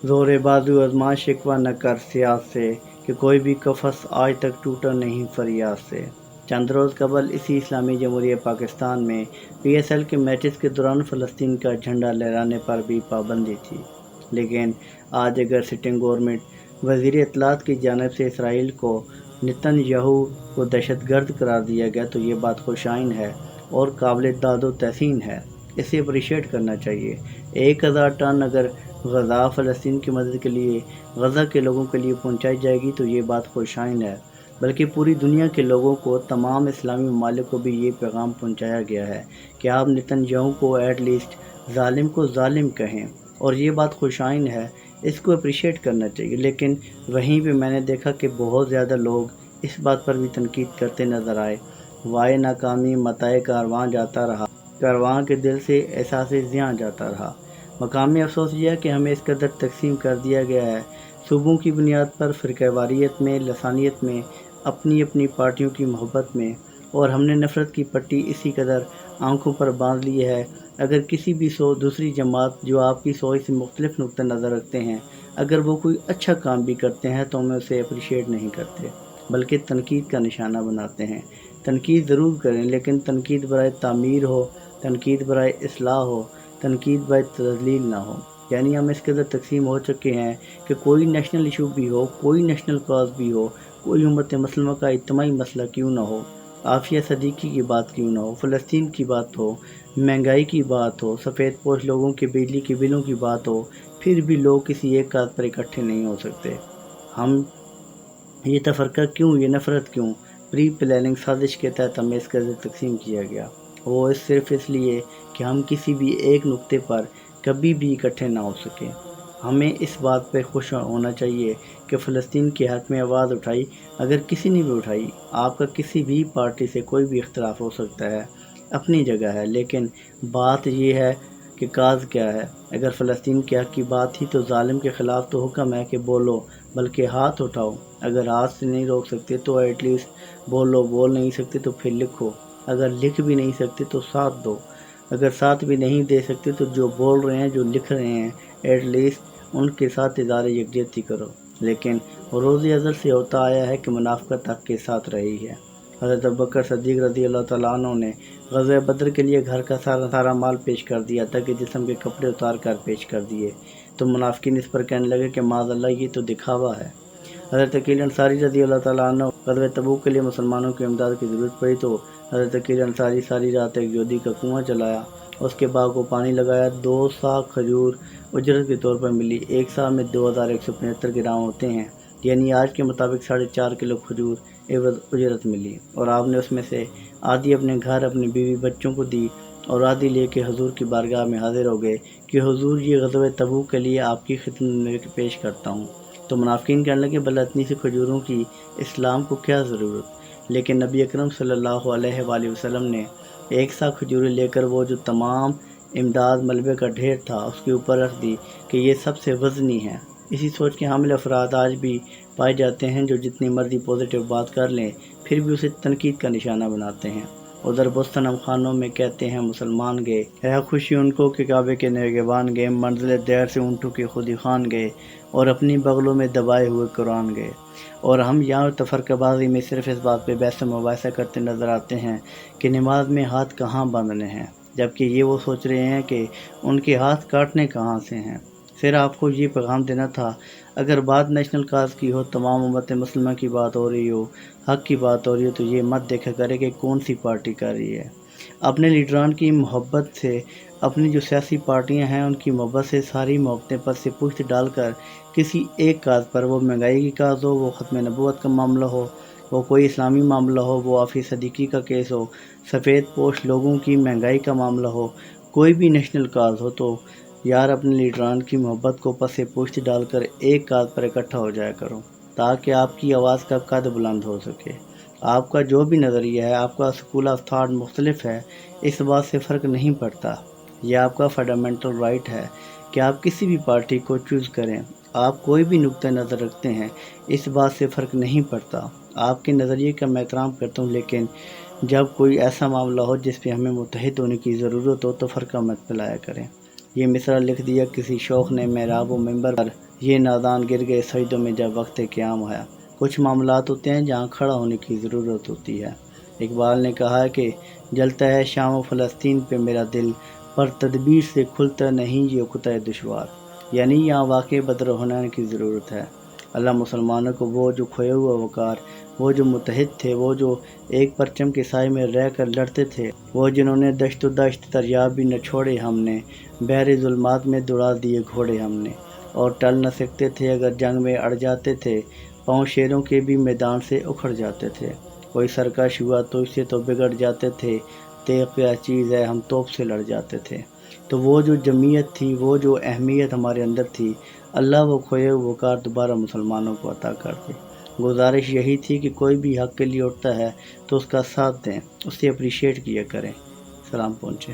زور بازو ازما شکوہ نہ کر سیاست سے کہ کوئی بھی قفس آج تک ٹوٹا نہیں فریاد سے۔ چند روز قبل اسی اسلامی جمہوریہ پاکستان میں پی ایس ایل کے میچز کے دوران فلسطین کا جھنڈا لہرانے پر بھی پابندی تھی، لیکن آج اگر سٹنگ گورنمنٹ وزیر اطلاعات کی جانب سے اسرائیل کو نتن یاہو کو دہشت گرد قرار دیا گیا تو یہ بات خوش آئین ہے اور قابل داد و تحسین ہے۔ اسے اپریشیٹ کرنا چاہیے۔ 1000 ٹن اگر غذا فلسطین کی مدد کے لیے غزہ کے لوگوں کے لیے پہنچائی جائے گی تو یہ بات خوش آئین ہے، بلکہ پوری دنیا کے لوگوں کو، تمام اسلامی ممالک کو بھی یہ پیغام پہنچایا گیا ہے کہ آپ نتن یاہو کو ایٹ لیسٹ ظالم کو ظالم کہیں، اور یہ بات خوش آئین ہے، اس کو اپریشیٹ کرنا چاہیے۔ لیکن وہیں پہ میں نے دیکھا کہ بہت زیادہ لوگ اس بات پر بھی تنقید کرتے نظر آئے۔ وائے ناکامی متاع کارواں جاتا رہا، کارواں کے دل سے احساس زیاں جاتا رہا۔ مقامی افسوس یہ ہے کہ ہمیں اس قدر تقسیم کر دیا گیا ہے، صوبوں کی بنیاد پر، فرقہ واریت میں، لسانیت میں، اپنی اپنی پارٹیوں کی محبت میں، اور ہم نے نفرت کی پٹی اسی قدر آنکھوں پر باندھ لی ہے۔ اگر کسی بھی دوسری جماعت جو آپ کی سوچ سے مختلف نقطہ نظر رکھتے ہیں، اگر وہ کوئی اچھا کام بھی کرتے ہیں تو ہم اسے اپریشیٹ نہیں کرتے، بلکہ تنقید کا نشانہ بناتے ہیں۔ تنقید ضرور کریں، لیکن تنقید برائے تعمیر ہو، تنقید برائے اصلاح ہو، تنقید برائے تذلیل نہ ہو۔ یعنی ہم اس قدر تقسیم ہو چکے ہیں کہ کوئی نیشنل ایشو بھی ہو، کوئی نیشنل کاز بھی ہو، کوئی امت مسلمہ کا اجتماعی مسئلہ کیوں نہ ہو، عافیہ صدیقی کی بات کیوں نہ ہو، فلسطین کی بات ہو، مہنگائی کی بات ہو، سفید پوش لوگوں کے بجلی کے بلوں کی بات ہو، پھر بھی لوگ کسی ایک کاز پر اکٹھے نہیں ہو سکتے۔ ہم یہ تفرقہ کیوں، یہ نفرت کیوں؟ پری پلاننگ سازش کے تحت ہمیں اس قدر تقسیم کیا گیا، وہ صرف اس لیے کہ ہم کسی بھی ایک نقطے پر کبھی بھی اکٹھے نہ ہو سکیں۔ ہمیں اس بات پہ خوش ہونا چاہیے کہ فلسطین کے حق میں آواز اٹھائی، اگر کسی نے بھی اٹھائی۔ آپ کا کسی بھی پارٹی سے کوئی بھی اختلاف ہو سکتا ہے، اپنی جگہ ہے، لیکن بات یہ ہے کہ کاز کیا ہے۔ اگر فلسطین کے حق کی بات ہی تو ظالم کے خلاف تو حکم ہے کہ بولو، بلکہ ہاتھ اٹھاؤ۔ اگر ہاتھ سے نہیں روک سکتے تو ایٹ لیسٹ بولو، بول نہیں سکتے تو پھر لکھو، اگر لکھ بھی نہیں سکتے تو ساتھ دو، اگر ساتھ بھی نہیں دے سکتے تو جو بول رہے ہیں، جو لکھ رہے ہیں، ایٹ لیسٹ ان کے ساتھ اظہار یکجہتی کرو۔ لیکن روز ازل سے ہوتا آیا ہے کہ منافقت حق کے ساتھ رہی ہے۔ حضرت ابوبکر صدیق رضی اللہ تعالیٰ عنہ نے غزوہ بدر کے لیے گھر کا سارا مال پیش کر دیا تھا کہ جسم کے کپڑے اتار کر پیش کر دیے، تو منافقین اس پر کہنے لگے کہ معاذ اللہ، یہ تو دکھاوا ہے۔ حضرت عقیل انصاری رضی اللہ تعالیٰ عنہ غزوہ تبوک کے لیے مسلمانوں کی امداد کی ضرورت پڑی تو حضرت عقیل انصاری ساری رات ایک یہودی کا کنواں چلایا، اس کے باغ کو پانی لگایا، 2 سا کھجور اجرت کے طور پر ملی۔ ایک سا میں 2175 گرام ہوتے ہیں، یعنی آج کے مطابق 4.5 کلو کھجور عوض اجرت ملی، اور آپ نے اس میں سے آدھی اپنے گھر، اپنی بیوی بچوں کو دی، اور آدھی لے کے حضور کی بارگاہ میں حاضر ہو گئے کہ حضور، یہ غزوہ تبوک کے لیے آپ کی خدمت میں پیش کرتا ہوں۔ تو منافقین کہنے لگے، بھلا اتنی سی کھجوروں کی اسلام کو کیا ضرورت؟ لیکن نبی اکرم صلی اللہ علیہ وآلہ وسلم نے 1 سا کھجوریں لے کر وہ جو تمام امداد ملبے کا ڈھیر تھا اس کے اوپر رکھ دی کہ یہ سب سے وزنی ہے۔ اسی سوچ کے حامل افراد آج بھی پائے جاتے ہیں جو جتنی مرضی پازیٹیو بات کر لیں پھر بھی اسے تنقید کا نشانہ بناتے ہیں۔ ادھر بستنم خانوں میں کہتے ہیں مسلمان گئے، ہے خوشی ان کو کہ کعبے کے نگہبان گئے، منزل دیر سے اونٹوں کے خودی خان گئے، اور اپنی بغلوں میں دبائے ہوئے قرآن گئے۔ اور ہم یہاں تفرقہ بازی میں صرف اس بات پہ بحث و مباحثہ کرتے نظر آتے ہیں کہ نماز میں ہاتھ کہاں باندھنے ہیں، جبکہ یہ وہ سوچ رہے ہیں کہ ان کے ہاتھ کاٹنے کہاں سے ہیں۔ پھر آپ کو یہ پیغام دینا تھا، اگر بات نیشنل کاز کی ہو، تمام امت مسلمہ کی بات ہو رہی ہو، حق کی بات ہو رہی ہو، تو یہ مت دیکھا کرے کہ کون سی پارٹی کر رہی ہے۔ اپنے لیڈران کی محبت سے، اپنی جو سیاسی پارٹیاں ہیں ان کی محبت سے، ساری محبتیں پر سے پشت ڈال کر کسی ایک کاز پر، وہ مہنگائی کی کاز ہو، وہ ختم نبوت کا معاملہ ہو، وہ کوئی اسلامی معاملہ ہو، وہ عافیہ صدیقی کا کیس ہو، سفید پوش لوگوں کی مہنگائی کا معاملہ ہو، کوئی بھی نیشنل کاز ہو، تو یار اپنے لیڈران کی محبت کو پس پشت ڈال کر ایک کاز پر اکٹھا ہو جایا کرو، تاکہ آپ کی آواز کا قد بلند ہو سکے۔ آپ کا جو بھی نظریہ ہے، آپ کا اسکول آف تھاٹ مختلف ہے، اس بات سے فرق نہیں پڑتا۔ یہ آپ کا فنڈامنٹل رائٹ ہے کہ آپ کسی بھی پارٹی کو چوز کریں، آپ کوئی بھی نقطہ نظر رکھتے ہیں، اس بات سے فرق نہیں پڑتا۔ آپ کے نظریے کا میں احترام کرتا ہوں، لیکن جب کوئی ایسا معاملہ ہو جس پہ ہمیں متحد ہونے کی ضرورت ہو تو فرقہ مت پھیلایا کریں۔ یہ مصرع لکھ دیا کسی شوخ نے محراب و منبر پر، یہ نادان گر گئے سجدوں میں جب وقت قیام آیا۔ کچھ معاملات ہوتے ہیں جہاں کھڑا ہونے کی ضرورت ہوتی ہے۔ اقبال نے کہا کہ جلتا ہے شام و فلسطین پہ میرا دل، پر تدبیر سے کھلتا نہیں یہ اکتہ دشوار، یعنی یہاں واقع بدر حنین کی ضرورت ہے۔ اللہ مسلمانوں کو وہ جو کھویا ہوا وقار، وہ جو متحد تھے، وہ جو ایک پرچم کے سائے میں رہ کر لڑتے تھے، وہ جنہوں نے دشت و دشت دریاب بھی نہ چھوڑے ہم نے، بحر ظلمات میں دوڑا دیے گھوڑے ہم نے، اور ٹل نہ سکتے تھے اگر جنگ میں اڑ جاتے تھے، پاؤں شیروں کے بھی میدان سے اکھڑ جاتے تھے، کوئی سرکش ہوا تو اس سے تو بگڑ جاتے تھے، تیغ کیا چیز ہے ہم توپ سے لڑ جاتے تھے۔ تو وہ جو جمعیت تھی، وہ جو اہمیت ہمارے اندر تھی، اللہ وہ کھوئے ہوئے وقار دوبارہ مسلمانوں کو عطا کر دے۔ گزارش یہی تھی کہ کوئی بھی حق کے لیے اٹھتا ہے تو اس کا ساتھ دیں، اسے اپریشیٹ کیا کریں۔ سلام پہنچے۔